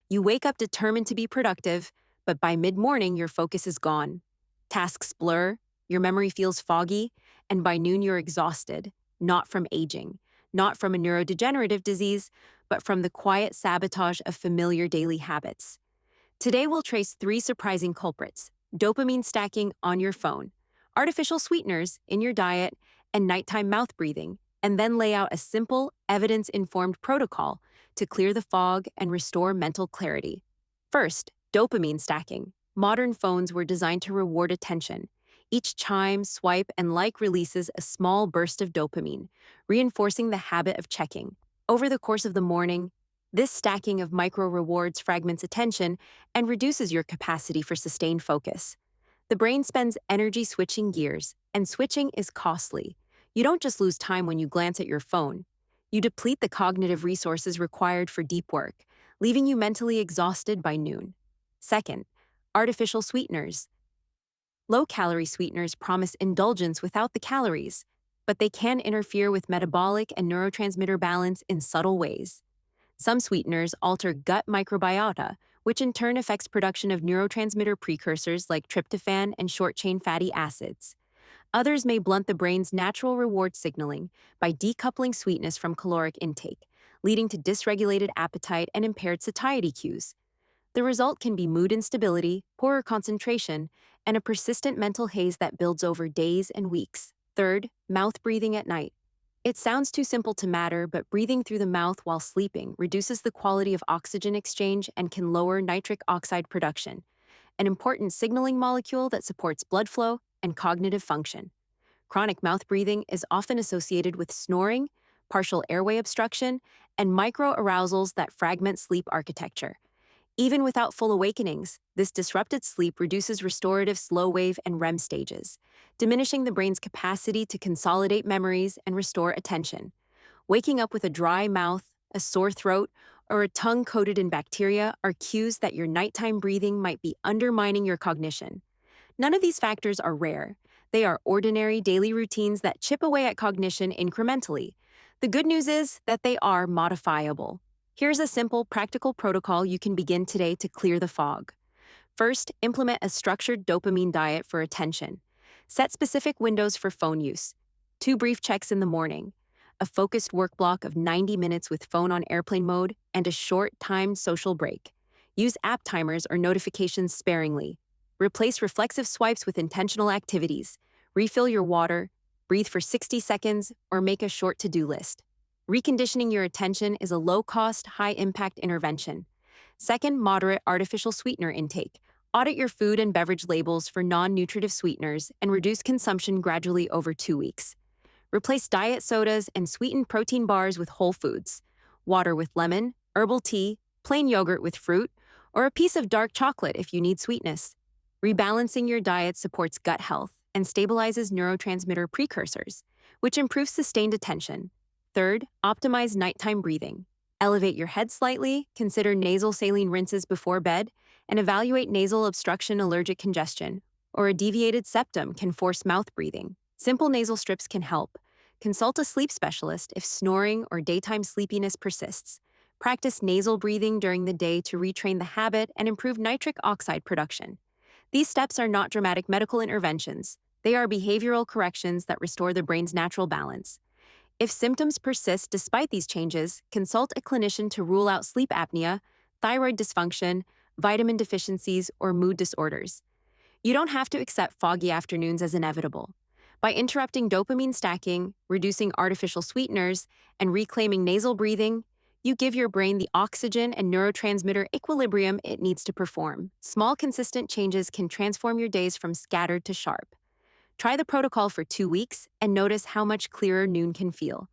You wake up determined to be productive, but by mid-morning, your focus is gone. Tasks blur, your memory feels foggy, and by noon, you're exhausted, not from aging, not from a neurodegenerative disease, but from the quiet sabotage of familiar daily habits. Today, we'll trace three surprising culprits: dopamine stacking on your phone, artificial sweeteners in your diet, and nighttime mouth breathing, and then lay out a simple, evidence informed protocol to clear the fog and restore mental clarity. First, dopamine stacking. Modern phones were designed to reward attention. Each chime, swipe, and like releases a small burst of dopamine, reinforcing the habit of checking. Over the course of the morning, this stacking of micro rewards fragments attention and reduces your capacity for sustained focus. The brain spends energy switching gears, and switching is costly. You don't just lose time when you glance at your phone. You deplete the cognitive resources required for deep work, leaving you mentally exhausted by noon. Second, artificial sweeteners. Low-calorie sweeteners promise indulgence without the calories, but they can interfere with metabolic and neurotransmitter balance in subtle ways. Some sweeteners alter gut microbiota, which in turn affects production of neurotransmitter precursors like tryptophan and short-chain fatty acids. Others may blunt the brain's natural reward signaling by decoupling sweetness from caloric intake, leading to dysregulated appetite and impaired satiety cues. The result can be mood instability, poorer concentration, and a persistent mental haze that builds over days and weeks. Third, mouth breathing at night. It sounds too simple to matter, but breathing through the mouth while sleeping reduces the quality of oxygen exchange and can lower nitric oxide production, an important signaling molecule that supports blood flow and cognitive function. Chronic mouth breathing is often associated with snoring, partial airway obstruction, and microarousals that fragment sleep architecture. Even without full awakenings, this disrupted sleep reduces restorative slow wave and REM stages, diminishing the brain's capacity to consolidate memories and restore attention. Waking up with a dry mouth, a sore throat, or a tongue coated in bacteria are cues that your nighttime breathing might be undermining your cognition. None of these factors are rare. They are ordinary daily routines that chip away at cognition incrementally. The good news is that they are modifiable. Here's a simple, practical protocol you can begin today to clear the fog. First, implement a structured dopamine diet for attention. Set specific windows for phone use. 2 brief checks in the morning, a focused work block of 90 minutes with phone on airplane mode, and a short, timed social break. Use app timers or notifications sparingly. Replace reflexive swipes with intentional activities. Refill your water, breathe for 60 seconds, or make a short to-do list. Reconditioning your attention is a low-cost, high-impact intervention. Second, moderate artificial sweetener intake. Audit your food and beverage labels for non-nutritive sweeteners and reduce consumption gradually over 2 weeks. Replace diet sodas and sweetened protein bars with whole foods, water with lemon, herbal tea, plain yogurt with fruit, or a piece of dark chocolate if you need sweetness. Rebalancing your diet supports gut health and stabilizes neurotransmitter precursors, which improves sustained attention. Third, optimize nighttime breathing. Elevate your head slightly, consider nasal saline rinses before bed, and evaluate nasal obstruction allergic congestion, or a deviated septum can force mouth breathing. Simple nasal strips can help. Consult a sleep specialist if snoring or daytime sleepiness persists. Practice nasal breathing during the day to retrain the habit and improve nitric oxide production. These steps are not dramatic medical interventions. They are behavioral corrections that restore the brain's natural balance. If symptoms persist despite these changes, consult a clinician to rule out sleep apnea, thyroid dysfunction, vitamin deficiencies, or mood disorders. You don't have to accept foggy afternoons as inevitable. By interrupting dopamine stacking, reducing artificial sweeteners, and reclaiming nasal breathing, you give your brain the oxygen and neurotransmitter equilibrium it needs to perform. Small, consistent changes can transform your days from scattered to sharp. Try the protocol for 2 weeks and notice how much clearer noon can feel.